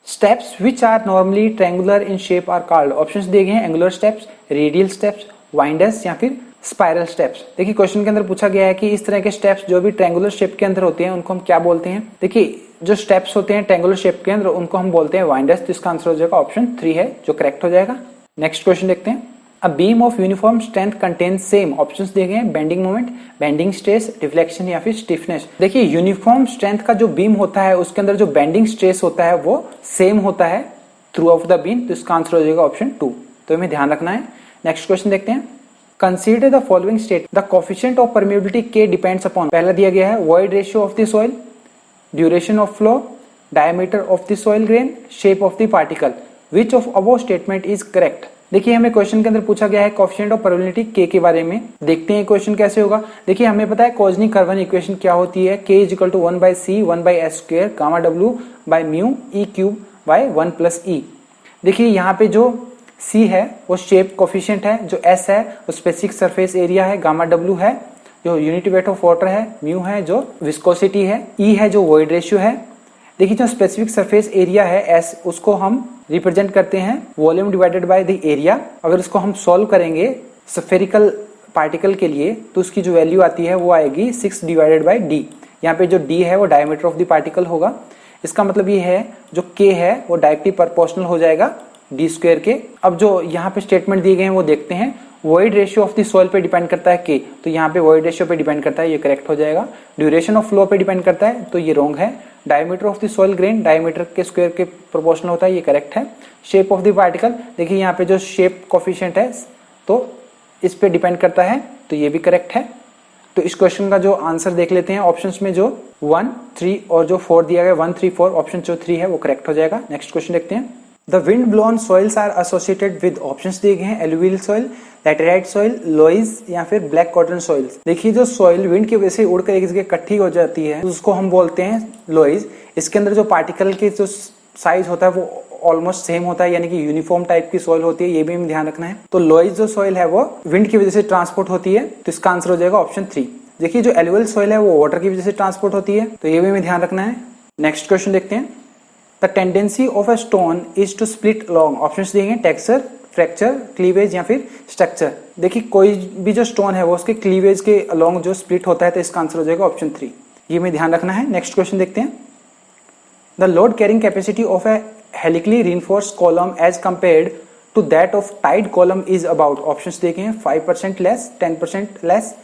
Steps which are normally triangular in shape are called, options दिए गए हैं angular steps, radial steps, winders या फिर स्पाइरल स्टेप्स। देखिए क्वेश्चन के अंदर पूछा गया है कि इस तरह के स्टेप्स जो भी ट्रायंगुलर शेप के अंदर होते हैं उनको हम क्या बोलते हैं। देखिए जो स्टेप्स होते हैं ट्रायंगुलर शेप के अंदर उनको हम बोलते हैं वाइंडर्स, तो इसका आंसर हो जाएगा ऑप्शन 3 है जो करेक्ट हो जाएगा। नेक्स्ट क्वेश्चन देखते हैं। A beam of uniform strength contain same, options दिए गए हैं bending moment, bending stress, deflection या फिर स्टिफनेस। देखिए यूनिफॉर्म स्ट्रेंथ का जो बीम होता है उसके अंदर जो बेंडिंग स्ट्रेस होता है वो सेम होता है थ्रू आउट द बीम, तो इसका आंसर हो जाएगा ऑप्शन 2। तो हमें ध्यान रखना है। नेक्स्ट क्वेश्चन देखते हैं। Consider the following state, the coefficient of permeability के डिपेंड्स अपॉन, पहला दिया गया है void ratio of the soil, duration of flow, diameter of the soil grain, shape of the particle, which of above statement is correct. देखिए हमें question के अंदर पूछा गया है कोएफिशिएंट ऑफ प्रोबेबिलिटी के बारे में। देखते हैं क्वेश्चन कैसे होगा। देखिए हमें पता है कोजनी-कर्वन इक्वेशन क्या होती है, k = 1/c 1/s² gamma w by mu e cube by 1 + e। देखिए यहाँ पे जो c है वो शेप कोएफिशिएंट है, जो s है वो स्पेसिफिक सरफेस एरिया है, गामा w है जो यूनिट वेट ऑफ वाटर है, म्यू है जो विस्कोसिटी है, e है जो वॉइड रेशियो है। देखिए जो स्पेसिफिक सरफेस एरिया है s, उसको हम रिप्रेजेंट करते हैं volume divided by the area. अगर इसको हम सॉल्व करेंगे स्फेरिकल पार्टिकल के लिए तो उसकी जो वैल्यू आती है वो आएगी 6/d। यहाँ पे जो d है वो डायमीटर ऑफ द पार्टिकल होगा। इसका मतलब ये है जो k है वो डायरेक्टली प्रोपोर्शनल हो जाएगा d² के। अब जो यहाँ पे स्टेटमेंट दिए गए हैं वो देखते हैं। Void ratio of the soil पे डिपेंड करता है k, तो यहाँ पे वॉइड रेशियो पे डिपेंड करता है, ये करेक्ट हो जाएगा। ड्यूरेशन ऑफ फ्लो पे डिपेंड करता है, तो ये रॉन्ग है। Diameter of the soil grain diameter के स्क्वायर के प्रोपोर्शनल होता है, ये करेक्ट है। शेप ऑफ द पार्टिकल, देखिए यहाँ पे जो शेप कोएफिशिएंट है तो इस पे डिपेंड करता है, तो ये भी करेक्ट है। तो इस क्वेश्चन का जो आंसर देख लेते हैं। ऑप्शंस में जो 1, 3 और जो 4 दिया गया 1, 3, 4, ऑप्शन जो 3 है वो करेक्ट हो जाएगा। नेक्स्ट क्वेश्चन देखते हैं। The wind blown soils are associated with, options दिए गए हैं alluvial soil, laterite soil, loess या फिर ब्लैक कॉटन सॉइल्स। देखिए जो सॉइल विंड की वजह से उड़कर एक जगह इकट्ठी हो जाती है उसको हम बोलते हैं लोइज। इसके अंदर जो पार्टिकल के जो साइज होता है वो ऑलमोस्ट सेम होता है, यानी कि यूनिफॉर्म टाइप की सॉइल होती है, ये भी हमें ध्यान रखना है। तो लोइज जो सॉइल है वो विंड की वजह से ट्रांसपोर्ट होती है, तो इसका आंसर हो जाएगा ऑप्शन 3। देखिए जो एलुवियल सॉइल है वो वाटर की वजह से ट्रांसपोर्ट होती है, तो ये भी हमें ध्यान रखना है। नेक्स्ट क्वेश्चन देखते हैं। The tendency of a stone is to split along, options देंगे टेक्सचर, फ्रैक्चर, क्लीवेज या फिर स्ट्रक्चर। देखिए कोई भी जो स्टोन है वो उसके क्लीवेज के अलोंग जो स्प्लिट होता है, तो इसका आंसर हो जाएगा ऑप्शन 3। ये हमें ध्यान रखना है। नेक्स्ट क्वेश्चन देखते हैं। The load carrying capacity of a helically reinforced column as compared to that of tied column is about, options देखें 5% लेस, 10% लेस,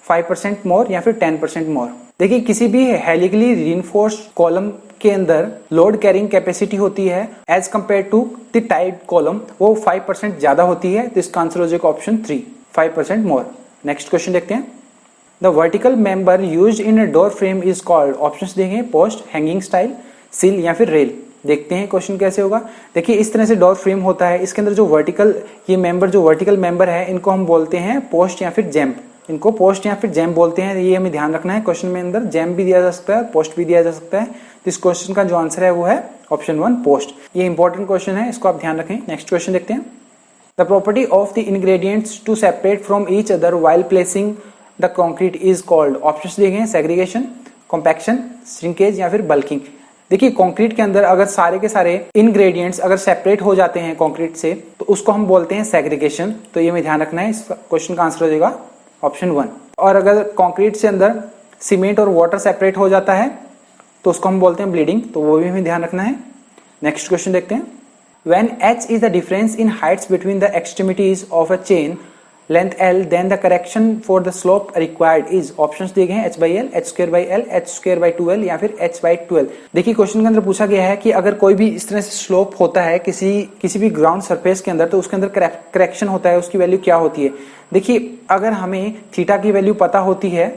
5% मोर या फिर 10% मोर। देखिए किसी भी हेलिकली रीइंफोर्स्ड कॉलम के अंदर लोड कैरिंग कैपेसिटी होती है as compare to the tied column, वो 5% ज्यादा होती है, तो इसका आंसर हो जाएगा ऑप्शन 3, 5% मोर। नेक्स्ट क्वेश्चन देखते हैं। The vertical member used in a door frame is called, options देंगे पोस्ट, हैंगिंग स्टाइल, सिल या फिर रेल। देखते हैं क्वेश्चन कैसे होगा। देखिए इस तरह से डोर फ्रेम होता है, इसके अंदर जो वर्टिकल ये मेंबर जो वर्टिकल मेंबर है इनको हम बोलते हैं पोस्ट या फिर जैम्प, इनको पोस्ट या फिर जैम्प बोलते हैं, ये हमें ध्यान रखना है। क्वेश्चन में अंदर जैम्प भी दिया जा सकता है, पोस्ट भी दिया जा सकता है, तो इस क्वेश्चन का जो आंसर है वो है ऑप्शन 1 पोस्ट। ये इंपॉर्टेंट क्वेश्चन है, इसको आप ध्यान रखें। नेक्स्ट क्वेश्चन देखते हैं। The property of the ingredients to separate from each other while placing the concrete is called, options दिए गए सेग्रीगेशन, कॉम्पैक्शन, श्रिंकेज या फिर बल्किंग। देखिए कंक्रीट के अंदर अगर सारे के सारे इंग्रेडिएंट्स अगर सेपरेट हो जाते हैं कंक्रीट से तो उसको हम बोलते हैं सेग्रीगेशन, तो ये हमें ध्यान रखना है। इस क्वेश्चन का आंसर हो जाएगा ऑप्शन 1। और अगर कंक्रीट से अंदर सीमेंट और वाटर सेपरेट हो जाता है तो उसको हम बोलते हैं ब्लीडिंग, तो वो भी हमें ध्यान रखना है। नेक्स्ट क्वेश्चन देखते हैं। When h is the difference in heights between the extremities of a chain length L, then the correction for the slope required is, options दिए गए हैं h/L, h²/L, h²/2L या फिर h/12। देखिए क्वेश्चन के अंदर पूछा गया है कि अगर कोई भी इस तरह से स्लोप होता है किसी भी ग्राउंड सरफेस के अंदर, तो उसके अंदर करेक्शन होता है, उसकी वैल्यू क्या होती है। देखिए अगर हमें थीटा की वैल्यू पता होती है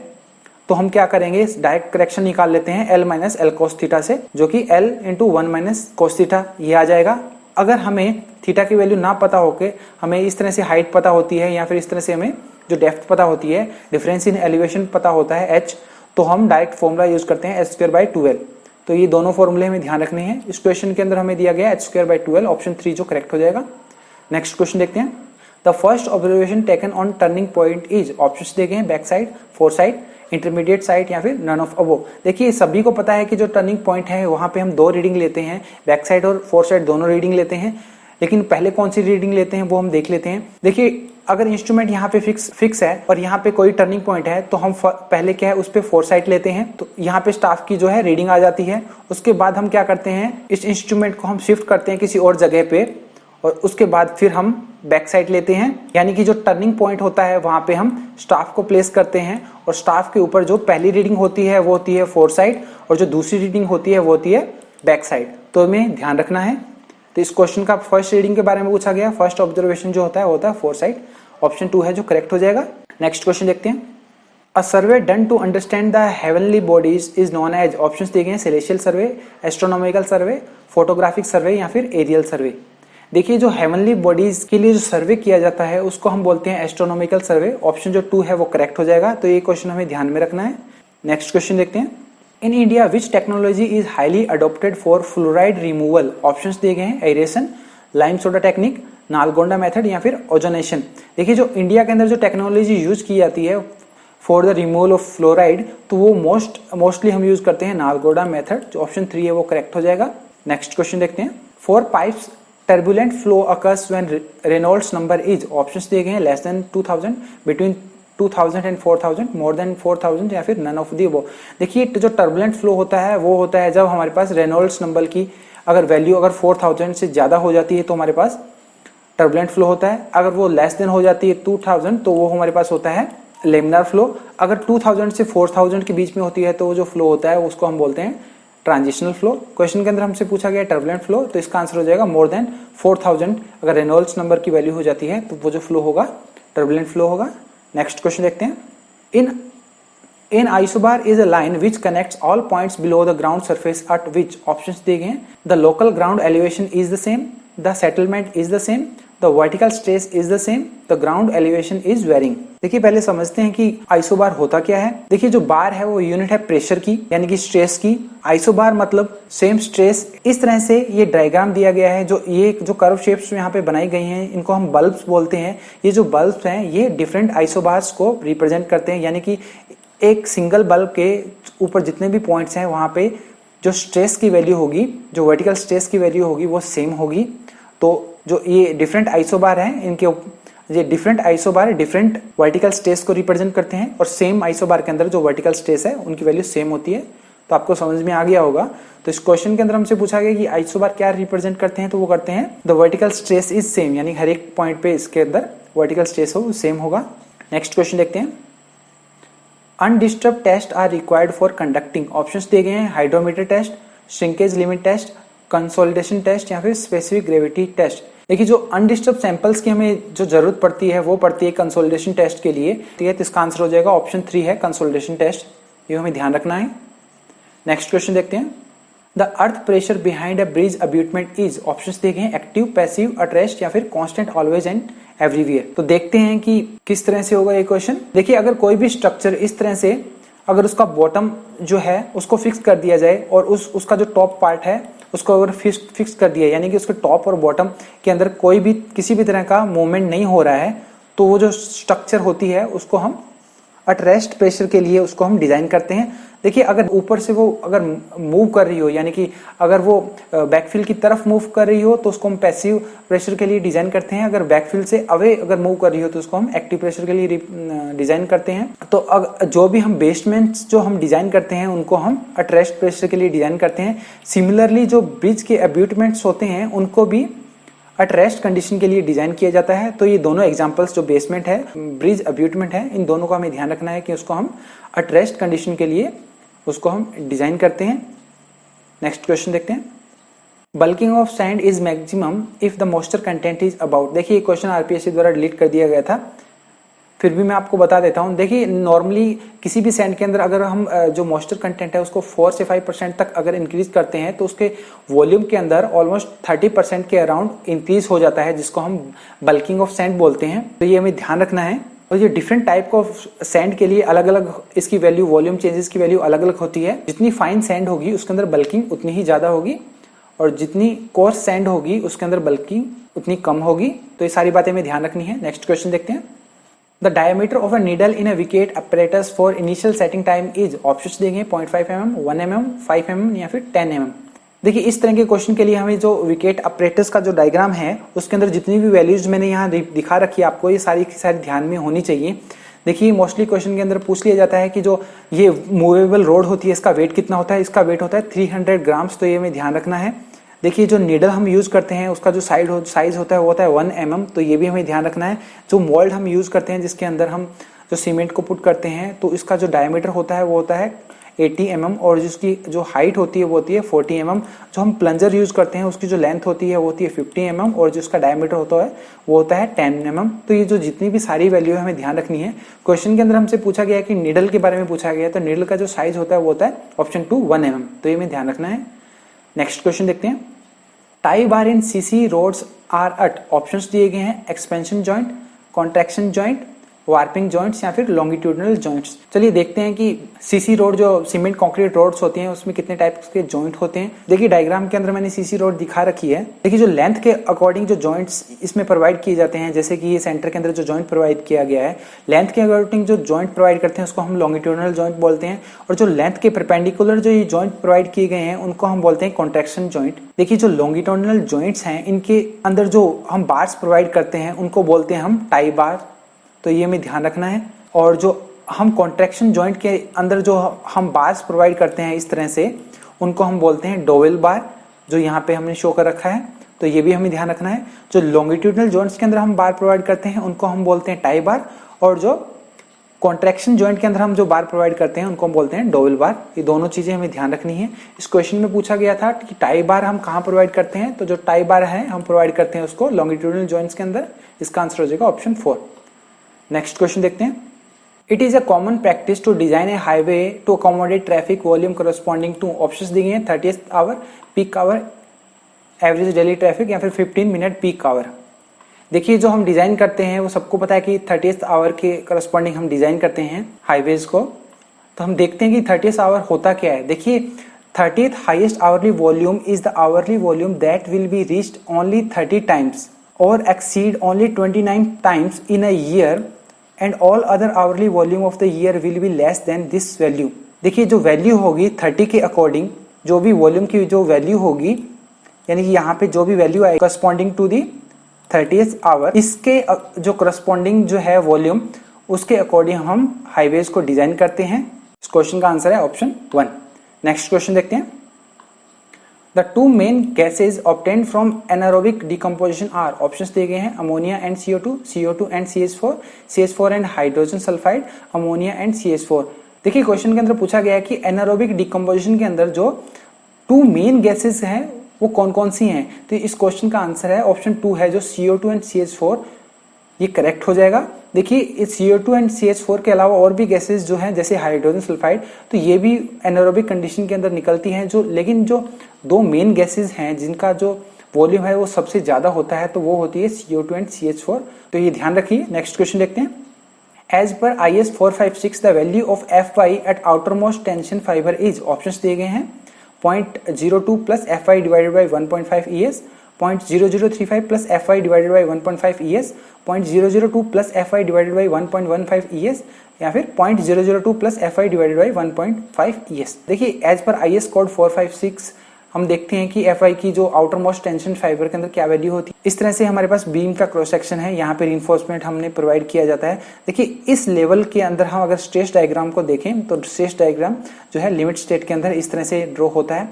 तो हम क्या करेंगे, डायरेक्ट करेक्शन निकाल लेते हैं L - L cos थीटा से, जो कि L × 1 - cos थीटा ये आ जाएगा। अगर हमें थीटा की वैल्यू ना पता होके हमें इस तरह से हाइट पता होती है या फिर इस तरह से हमें जो डेप्थ पता होती है, डिफरेंस इन एलिवेशन पता होता है h, तो हम डायरेक्ट फॉर्मूला यूज करते हैं h²/2L। तो ये दोनों फॉर्मूले हमें ध्यान रखने हैं। इस क्वेश्चन के अंदर हमें दिया गया h²/2L, ऑप्शन 3 जो करेक्ट हो जाएगा। नेक्स्ट क्वेश्चन देखते हैं। The first observation taken on turning point is, options दिए गए हैं back side, four side, intermediate side या फिर नन ऑफ अबोव। देखिए सभी को पता है कि जो टर्निंग पॉइंट है वहां पे हम 2 रीडिंग लेते हैं, बैक साइड और फोर साइड दोनों रीडिंग लेते हैं, लेकिन पहले कौन सी रीडिंग लेते हैं वो हम देख लेते हैं। देखिए अगर इंस्ट्रूमेंट यहाँ पे फिक्स है और यहाँ पे कोई टर्निंग पॉइंट है तो हम पहले क्या है उस पे फोर साइड लेते हैं, तो यहाँ पे स्टाफ की जो है रीडिंग आ जाती है। उसके बाद हम क्या करते हैं, इस इंस्ट्रूमेंट को हम शिफ्ट करते हैं किसी और जगह पे और उसके बाद फिर हम बैक साइड लेते हैं, यानी कि जो टर्निंग पॉइंट होता है वहां पे हम स्टाफ को प्लेस करते हैं और स्टाफ के ऊपर जो पहली रीडिंग होती है वो होती है फोर साइड और जो दूसरी रीडिंग होती है वो होती है बैक साइड। तो हमें ध्यान रखना है। तो इस क्वेश्चन का फर्स्ट रीडिंग के बारे में पूछा गया, फर्स्ट ऑब्जर्वेशन जो होता है वो होता है फोर साइड, ऑप्शन 2 है जो करेक्ट हो जाएगा। नेक्स्ट क्वेश्चन देखते हैं। A survey done to understand the heavenly bodies is known as, options दिए गए हैं celestial survey, astronomical survey, photographic survey या फिर एरियल सर्वे। देखिए जो हेवनली बॉडीज के लिए जो सर्वे किया जाता है उसको हम बोलते हैं एस्ट्रोनॉमिकल सर्वे। ऑप्शन जो 2 है वो करेक्ट हो जाएगा, तो ये क्वेश्चन हमें ध्यान में रखना है। नेक्स्ट क्वेश्चन देखते हैं। In India which technology is highly adopted for fluoride removal, options दिए गए हैं aeration, lime soda technique, Nalgonda method या फिर ओजोनेशन। देखिए जो इंडिया के अंदर जो टेक्नोलॉजी यूज की जाती है for the removal of fluoride, तो वो मोस्टली हम यूज करते हैं नालगोंडा मेथड, जो ऑप्शन 3 है वो करेक्ट हो जाएगा। नेक्स्ट क्वेश्चन देखते हैं। For pipes turbulent flow occurs when Reynolds number is, options दिए गए हैं less than 2000, between 2000 and 4000, more than 4000 या फिर नन ऑफ दी अबव। देखिए जो टर्बुलेंट फ्लो होता है वो होता है जब हमारे पास रेनॉल्ड्स नंबर की अगर वैल्यू अगर 4000 से ज्यादा हो जाती है तो हमारे पास टर्बुलेंट फ्लो होता है। अगर वो लेस देन हो जाती है 2000 तो वो हमारे पास होता है लेमिनार फ्लो। अगर 2000 से 4000 के बीच में होती है तो वो जो फ्लो होता है उसको हम बोलते हैं ट्रांजिशनल फ्लो। क्वेश्चन के अंदर हमसे पूछा गया टर्बुलेंट फ्लो, तो इसका आंसर हो जाएगा मोर देन 4000। अगर रेनॉल्ड्स नंबर की वैल्यू हो जाती है तो वो जो फ्लो होगा टर्बुलेंट फ्लो होगा। नेक्स्ट क्वेश्चन देखते हैं। An isobar is a line which connects all points below the ground surface at which, options दिए गए हैं the local ground elevation is the same, the settlement is the same, the vertical stress is the same, the ground elevation is varying. देखिए पहले समझते हैं कि isobar होता क्या है। देखिए जो बार है वो यूनिट है प्रेशर की यानी कि स्ट्रेस की। आइसोबार मतलब सेम स्ट्रेस। इस तरह से ये डायग्राम दिया गया है, जो कर्व शेप्स यहाँ पे बनाई गई हैं इनको हम बल्ब्स बोलते हैं। ये जो बल्ब्स हैं ये डिफरेंट आइसोबार्स को रिप्रेजेंट करते हैं, यानी कि एक सिंगल बल्ब के ऊपर जितने भी पॉइंट्स हैं वहां पे जो स्ट्रेस की वैल्यू होगी, जो वर्टिकल स्ट्रेस की वैल्यू होगी वो सेम होगी। तो जो ये डिफरेंट आइसोबार हैं इनके ये different isobar different vertical stress को रिप्रेजेंट करते हैं और सेम आइसोबार के अंदर जो वर्टिकल स्ट्रेस है उनकी वैल्यू सेम होती है। तो आपको समझ में आ गया होगा। तो इस क्वेश्चन के अंदर हमसे पूछा गया कि आइसोबार क्या रिप्रेजेंट करते हैं, तो वो करते हैं the vertical stress is same, यानी हर एक पॉइंट पे इसके अंदर वर्टिकल स्ट्रेस हो सेम होगा। नेक्स्ट क्वेश्चन देखते हैं। Undisturb test are required for conducting, options दिए गए हैं hydrometer test, shrinkage limit test, consolidation test या फिर स्पेसिफिक ग्रेविटी टेस्ट। देखिए जो अनडिस्टर्ब सैंपल्स की हमें जो जरूरत पड़ती है वो पड़ती है कंसोलिडेशन टेस्ट के लिए, ठीक है। तो इसका आंसर हो जाएगा ऑप्शन 3 है कंसोलिडेशन टेस्ट, ये हमें ध्यान रखना है। नेक्स्ट क्वेश्चन देखते हैं। The earth pressure behind a bridge abutment is, options दिए गए हैं एक्टिव, पैसिव, एट रेस्ट या फिर कांस्टेंट, ऑलवेज एंड एवरीवेयर। तो देखते हैं कि किस तरह से होगा ये क्वेश्चन। देखिए अगर कोई भी स्ट्रक्चर इस तरह से अगर उसका बॉटम जो है उसको फिक्स कर दिया जाए और उसका जो टॉप पार्ट है उसको अगर फिक्स कर दिया, यानी कि उसके टॉप और बॉटम के अंदर कोई भी किसी भी तरह का मूवमेंट नहीं हो रहा है, तो वो जो स्ट्रक्चर होती है उसको हम एट रेस्ट प्रेशर के लिए उसको हम डिजाइन करते हैं। देखिए अगर ऊपर से वो अगर मूव कर रही हो, यानी कि अगर वो बैकफील्ड की तरफ मूव कर रही हो तो उसको हम पैसिव प्रेशर के लिए डिजाइन करते हैं। अगर बैकफील्ड से अवे अगर मूव कर रही हो तो उसको हम एक्टिव प्रेशर के लिए डिजाइन करते हैं। तो जो भी हम बेसमेंट्स जो हम डिजाइन करते हैं उनको हम एट रेस्ट प्रेशर के लिए डिजाइन करते हैं। सिमिलरली जो ब्रिज के अब्यूटमेंट्स होते हैं उनको भी एट रेस्ट कंडीशन के लिए डिजाइन किया जाता है। तो ये दोनों एग्जांपल्स जो बेसमेंट है, ब्रिज अब्यूटमेंट है, इन दोनों का हमें ध्यान रखना है कि उसको हम एट रेस्ट कंडीशन के लिए उसको हम डिजाइन करते हैं। नेक्स्ट क्वेश्चन देखते हैं। Bulking of sand is maximum if the moisture content is about. देखिए ये क्वेश्चन आरपीएससी द्वारा डिलीट कर दिया गया था, फिर भी मैं आपको बता देता हूं। देखिए नॉर्मली किसी भी सैंड के अंदर अगर हम जो मॉइस्चर कंटेंट है उसको 4 से 5% तक अगर इंक्रीज करते हैं तो उसके वॉल्यूम के अंदर ऑलमोस्ट 30% के अराउंड इंक्रीज हो जाता है, जिसको हम बल्किंग ऑफ सैंड बोलते हैं। तो ये हमें ध्यान रखना है। और ये डिफरेंट टाइप ऑफ सैंड के लिए अलग अलग इसकी वैल्यू, वॉल्यूम चेंजेस की वैल्यू अलग अलग होती है। जितनी फाइन सैंड होगी उसके अंदर बल्किंग उतनी ही ज्यादा होगी और जितनी कोर्स सैंड होगी उसके अंदर बल्किंग उतनी कम होगी। तो ये सारी बातें हमें ध्यान रखनी है। नेक्स्ट क्वेश्चन देखते हैं। The diameter of a needle in a wicket apparatus for initial setting time is, options देंगे 0.5 mm, 1 mm, 5 mm या फिर 10 mm। देखिए इस तरह के क्वेश्चन के लिए हमें जो विकेट अपरेटस का जो डायग्राम है उसके अंदर जितनी भी वैल्यूज मैंने यहाँ दिखा रखी है आपको, ये सारी की सारी ध्यान में होनी चाहिए। देखिए मोस्टली क्वेश्चन के अंदर पूछ लिया जाता है कि जो ये मूवेबल रोड होती है इसका वेट कितना होता है, इसका वेट होता है 300 ग्राम्स। तो ये हमें ध्यान रखना है। देखिए जो नीडल हम यूज करते हैं उसका जो साइज होता है वो होता है 1 mm। तो ये भी हमें ध्यान रखना है। जो मोल्ड हम यूज करते हैं जिसके अंदर हम जो सीमेंट को पुट करते हैं तो इसका जो डायमीटर होता है वो होता है 80 mm और जिसकी जो हाइट होती है वो होती है 40 mm। जो हम प्लंजर यूज करते हैं उसकी जो लेंथ होती है वो होती है 50 mm और जो उसका डायमीटर होता है वो होता है 10 mm। तो ये जो जितनी भी सारी वैल्यू है हमें ध्यान रखनी है। क्वेश्चन के अंदर हमसे पूछा गया है कि नीडल के बारे में पूछा गया है, तो नीडल का जो साइज होता है वो होता है ऑप्शन 2 1 mm। तो ये हमें ध्यान रखना है। नेक्स्ट क्वेश्चन देखते हैं। Tie bar in CC roads are at options दिए गए हैं expansion joint, contraction joint, warping joints या फिर लॉन्गिट्यूडनल जॉइंट्स। चलिए देखते हैं कि सीसी रोड जो सीमेंट कंक्रीट रोड्स होती हैं उसमें कितने टाइप्स के जॉइंट होते हैं। देखिए डायग्राम के अंदर मैंने सीसी रोड दिखा रखी है। देखिए जो लेंथ के अकॉर्डिंग जो जॉइंट्स इसमें प्रोवाइड किए जाते हैं, जैसे कि ये सेंटर के अंदर जो जॉइंट प्रोवाइड किया गया है, लेंथ के अकॉर्डिंग जो जॉइंट प्रोवाइड करते हैं उसको हम लॉन्गिट्यूडनल जॉइंट बोलते हैं। और जो लेंथ के परपेंडिकुलर जो ये जॉइंट प्रोवाइड किए गए हैं उनको हम बोलते हैं कॉन्ट्रैक्शन जॉइंट। देखिए जो लॉन्गिट्यूडनल जॉइंट्स हैं इनके अंदर जो हम बार्स प्रोवाइड करते हैं उनको बोलते हैं हम टाई बार। तो ये हमें ध्यान रखना है। और जो हम कॉन्ट्रैक्शन जॉइंट के अंदर जो हम बार्स प्रोवाइड करते हैं इस तरह से, उनको हम बोलते हैं डोवेल बार, जो यहाँ पे हमने शो कर रखा है। तो ये भी हमें ध्यान रखना है। जो लॉन्गिट्यूडनल जॉइंट्स के अंदर हम बार प्रोवाइड करते हैं उनको हम बोलते हैं टाई बार, और जो कॉन्ट्रैक्शन जॉइंट के अंदर हम जो बार प्रोवाइड करते हैं उनको हम बोलते हैं डोवेल बार। ये दोनों चीजें हमें ध्यान रखनी है। इस क्वेश्चन में पूछा गया था कि टाई बार हम कहाँ प्रोवाइड करते हैं, तो जो टाई बार है हम प्रोवाइड करते हैं उसको लॉन्गिट्यूडनल जॉइंट्स के अंदर। इसका आंसर हो जाएगा ऑप्शन 4। नेक्स्ट क्वेश्चन देखते हैं। It is a common practice to design a highway to accommodate traffic volume corresponding to, options दिए हैं 30th hour, peak hour, average daily traffic या फिर 15 मिनट पीक आवर। देखिए जो हम डिजाइन करते हैं वो सबको पता है कि 30th आवर के करस्पॉन्डिंग हम डिजाइन करते हैं हाईवेज को। तो हम देखते हैं कि 30th आवर होता क्या है। देखिए 30th highest hourly volume is the hourly volume that will be reached only 30 times or exceed only 29 times in a year and all other hourly volume of the year will be less than this value. देखिए जो value होगी 30 के according, जो भी volume की जो value होगी, यानी कि यहाँ पे जो भी वैल्यू आएगी corresponding to the 30th our, इसके जो करस्पॉन्डिंग जो है वॉल्यूम, उसके अकॉर्डिंग हम हाईवेज को डिजाइन करते हैं। इस क्वेश्चन का आंसर है ऑप्शन 1। नेक्स्ट क्वेश्चन देखते हैं। The two main gases obtained from anaerobic decomposition are, options दिए गए हैं ammonia and CO2, CO2 and CH4, CH4 and hydrogen sulphide, ammonia and CH4। देखिए क्वेश्चन के अंदर पूछा गया है कि एनारोबिक डिकम्पोजिशन के अंदर जो टू मेन गैसेस हैं वो कौन कौन सी हैं। तो इस क्वेश्चन का आंसर है ऑप्शन 2 है, जो CO2 एंड CH4, ये करेक्ट हो जाएगा। देखिए इस CO2 एंड CH4 के अलावा और भी गैसेस जो हैं जैसे हाइड्रोजन सल्फाइड, तो ये भी एनारोबिक कंडीशन के अंदर निकलती हैं। जो लेकिन जो दो मेन गैसेस हैं जिनका जो वॉल्यूम है वो सबसे ज्यादा होता है, तो वो होती है CO2 एंड CH4। तो ये ध्यान रखिए। नेक्स्ट क्वेश्चन देखते हैं। As per IS 456 the value of Fy at outermost tension fibre is, options दिए गए हैं 0.02 plus Fy divided by 1.5 ES, 0.0035 plus Fy divided by 1.5 ES, 0.002 plus Fy divided by 1.15 ES, या फिर 0.002 plus Fy divided by 1.5 ES। देखिए as per IS code 456 हम देखते हैं कि Fy की जो आउटर मोस्ट टेंशन फाइबर के अंदर क्या वैल्यू होती है। इस तरह से हमारे पास बीम का क्रॉस सेक्शन है, यहाँ पे रिइंफोर्समेंट हमने प्रोवाइड किया जाता है। देखिए इस लेवल के अंदर हम अगर स्ट्रेस डायग्राम को देखें तो स्ट्रेस डायग्राम जो है लिमिट स्टेट के अंदर इस तरह से ड्रॉ होता है।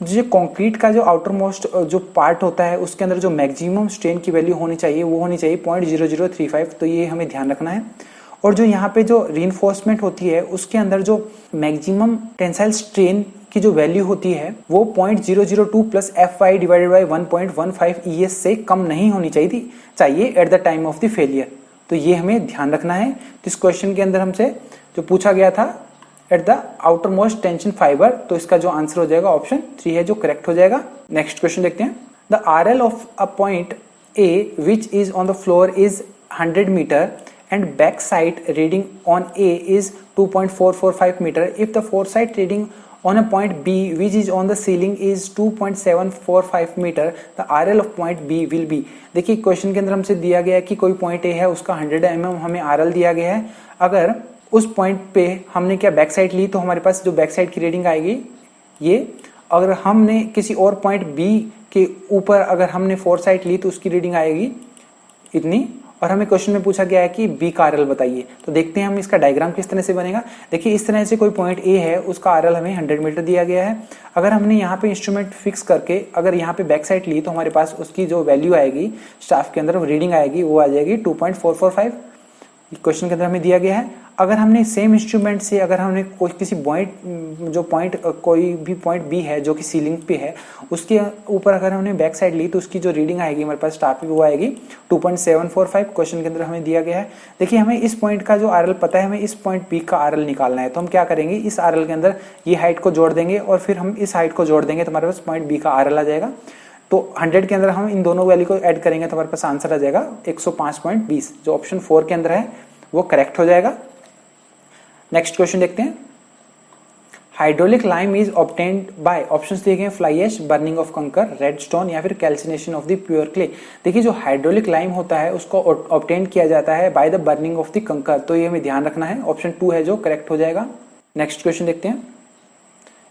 जो कंक्रीट का जो आउटर मोस्ट जो पार्ट होता है उसके अंदर जो मैक्सिमम स्ट्रेन की वैल्यू होनी चाहिए वो होनी चाहिए 0.0035। तो ये हमें ध्यान रखना है। और जो यहाँ पे जो रीइंफोर्समेंट होती है उसके अंदर जो मैक्सिमम टेंसाइल स्ट्रेन की जो वैल्यू होती है वो 0.002 plus Fy divided by 1.15 ES से कम नहीं होनी चाहिए at the time of the failure. तो ये हमें ध्यान रखना है। तो इस क्वेश्चन के अंदर हमसे जो पूछा गया था at the outer most tension fibre, तो इसका जो आंसर हो जाएगा ऑप्शन 3 है, जो करेक्ट हो जाएगा। नेक्स्ट क्वेश्चन देखते हैं। The RL of a point A which is on the floor is 100 metre and back side reading on A is 2.445 meter. If the foresight reading on a point B which is on the ceiling is 2.745 meter, the RL of point B will be। देखिए question के अंदर हमसे दिया गया है कि कोई point A है, उसका 100 mm हमें RL दिया गया है। अगर उस पॉइंट पे हमने क्या बैक साइड ली तो हमारे पास जो बैक साइड की रीडिंग आएगी ये। अगर हमने किसी और पॉइंट B के ऊपर अगर हमने फोरसाइट ली तो उसकी रीडिंग आएगी इतनी। और हमें क्वेश्चन में पूछा गया है कि बी का आरएल बताइए। तो देखते हैं हम इसका डायग्राम किस तरह से बनेगा। देखिए इस तरह से कोई पॉइंट ए है, उसका आरएल हमें 100 मीटर दिया गया है। अगर हमने यहाँ पे इंस्ट्रूमेंट फिक्स करके अगर यहाँ पे बैक साइड ली तो हमारे पास उसकी जो वैल्यू आएगी स्टाफ के अंदर रीडिंग आएगी वो आ जाएगी 2.445। क्वेश्चन के अंदर हमें दिया गया है। अगर हमने सेम इंस्ट्रूमेंट से अगर हमने कोई किसी कोई भी पॉइंट बी है जो कि सीलिंग पे है, उसके ऊपर अगर हमने बैक साइड ली तो उसकी जो रीडिंग आएगी हमारे पास टॉपिक वो आएगी 2.745। क्वेश्चन के अंदर हमें दिया गया है। देखिए हमें इस पॉइंट का जो आरएल पता है, हमें इस पॉइंट बी का आरएल निकालना है। तो हम क्या करेंगे, इस आरएल के अंदर ये हाइट को जोड़ देंगे और फिर हम इस हाइट को जोड़ देंगे तो हमारे पास पॉइंट बी का आरएल आ जाएगा। तो 100 के अंदर हम इन दोनों वैल्यू को ऐड करेंगे तो हमारे पास आंसर आ जाएगा 105.20, जो ऑप्शन 4 के अंदर है वो करेक्ट हो जाएगा। नेक्स्ट क्वेश्चन देखते हैं। Hydraulic lime is obtained by, options दिए गए फ्लाई ऐश, बर्निंग ऑफ कंकर, रेडस्टोन या फिर calcination of the pure clay. देखिए जो हाइड्रोलिक लाइम होता है उसको ऑब्टेन किया जाता है by the burning of the कंकर, तो ये हमें ध्यान रखना है। ऑप्शन 2 है जो करेक्ट हो जाएगा। नेक्स्ट क्वेश्चन देखते हैं।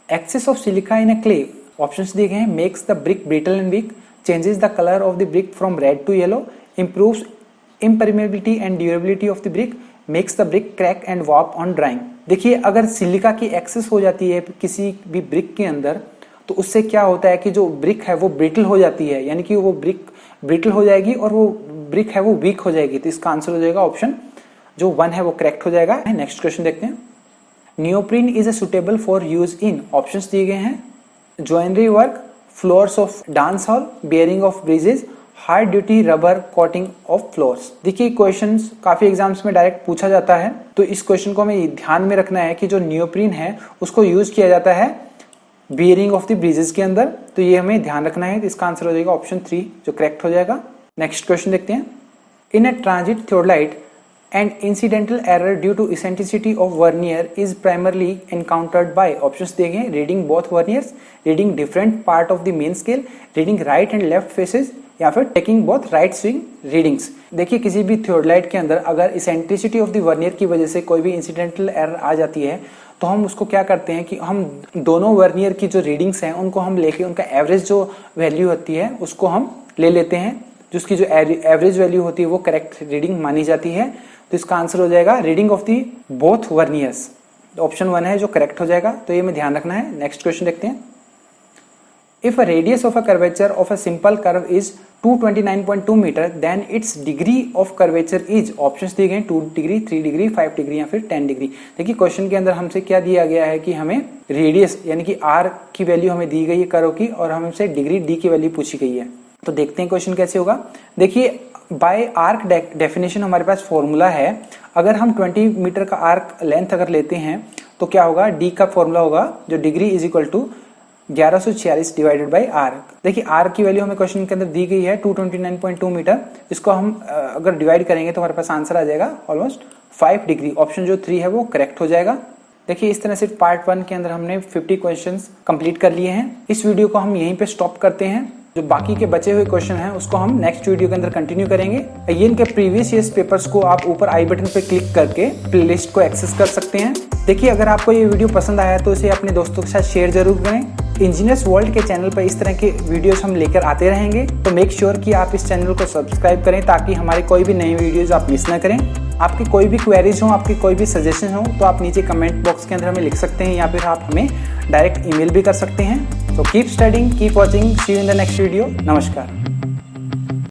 Excess of silica in a clay, options दिए गए हैं makes the brick brittle and weak, changes the colour of the brick from red to yellow, improves impermeability and durability of the brick, makes the brick crack and warp on drying. देखिए अगर silica की access हो जाती है किसी भी brick के अंदर तो उससे क्या होता है कि जो ब्रिक है वो ब्रिटल हो जाती है, यानी कि वो ब्रिक ब्रिटल हो जाएगी और वो ब्रिक है वो वीक हो जाएगी। तो इसका आंसर हो जाएगा ऑप्शन जो 1 है वो करेक्ट हो जाएगा। नेक्स्ट क्वेश्चन देखते हैं। Neoprene is suitable for use in, options दिए गए हैं jewellery work, floors of dance hall, bearing of bridges, hard duty rubber coating of floors. देखिए क्वेश्चंस काफी एग्जाम्स में डायरेक्ट पूछा जाता है, तो इस क्वेश्चन को हमें ध्यान में रखना है कि जो नियोप्रीन है उसको यूज किया जाता है बियरिंग ऑफ द ब्रिजेस के अंदर, तो ये हमें ध्यान रखना है। तो इसका आंसर हो जाएगा ऑप्शन 3 जो करेक्ट हो जाएगा। नेक्स्ट क्वेश्चन देखते हैं। इन अ ट्रांजिट थियोडाइट and incidental error due to eccentricity of vernier is primarily encountered by, options दिए गए reading both verniers, reading different part of the main scale, reading right and left faces या फिर taking both right swing readings। देखिए किसी भी थियोडाइट के अंदर अगर eccentricity of the vernier की वजह से कोई भी incidental error आ जाती है तो हम उसको क्या करते हैं कि हम दोनों वर्नियर की जो रीडिंग्स हैं उनको हम लेके उनका एवरेज जो वैल्यू होती है उसको हम ले लेते हैं, जो उसकी जो एवरेज वैल्यू होती है वो करेक्ट रीडिंग मानी जाती है। तो इसका आंसर हो जाएगा reading of the both verniers, option 1 है जो करेक्ट हो जाएगा। तो ये में ध्यान रखना है। नेक्स्ट क्वेश्चन देखते हैं। If a radius of a curvature of a simple curve is 229.2 metre then its degree of curvature is, options दिए गए 2 डिग्री, 3 डिग्री, 5 डिग्री या फिर 10 डिग्री। देखिए क्वेश्चन के अंदर हमसे क्या दिया गया है कि हमें रेडियस यानी कि r की वैल्यू हमें दी गई है कर्व की और हमसे डिग्री d की वैल्यू पूछी गई है। तो देखते हैं क्वेश्चन कैसे होगा। देखिए बाय आर्क डेफिनेशन हमारे पास फॉर्मूला है, अगर हम 20 मीटर का आर्क लेंथ अगर लेते हैं तो क्या होगा, डी का फॉर्मूला होगा जो degree is equal to 1146 divided by R. देखिए आर की वैल्यू हमें क्वेश्चन के अंदर दी गई है 229.2 मीटर, इसको हम अगर डिवाइड करेंगे तो हमारे पास आंसर आ जाएगा ऑलमोस्ट 5 डिग्री, ऑप्शन जो 3 है वो करेक्ट हो जाएगा। देखिए इस तरह से पार्ट 1 के अंदर हमने 50 क्वेश्चंस कंप्लीट कर लिए हैं। इस वीडियो को हम यहीं पे स्टॉप करते हैं, जो बाकी के बचे हुए क्वेश्चन हैं उसको हम नेक्स्ट वीडियो के अंदर कंटिन्यू करेंगे। ये इनके प्रीवियस ईयर्स पेपर्स को आप ऊपर आई बटन पे क्लिक करके प्लेलिस्ट को एक्सेस कर सकते हैं। देखिए अगर आपको ये वीडियो पसंद आया तो इसे अपने दोस्तों के साथ शेयर जरूर करें। इंजीनियर्स वर्ल्ड के चैनल पर इस तरह के वीडियोस हम लेकर आते रहेंगे, तो मेक श्योर कि आप इस चैनल को सब्सक्राइब करें ताकि हमारे कोई भी नई वीडियोज आप मिस ना करें। आपकी कोई भी क्वेरीज हो, आपकी कोई भी सजेशन हो तो आप नीचे कमेंट बॉक्स के अंदर हमें लिख सकते हैं या फिर आप हमें डायरेक्ट ईमेल भी कर सकते हैं। So keep studying, keep watching. See you in the next video. Namaskar.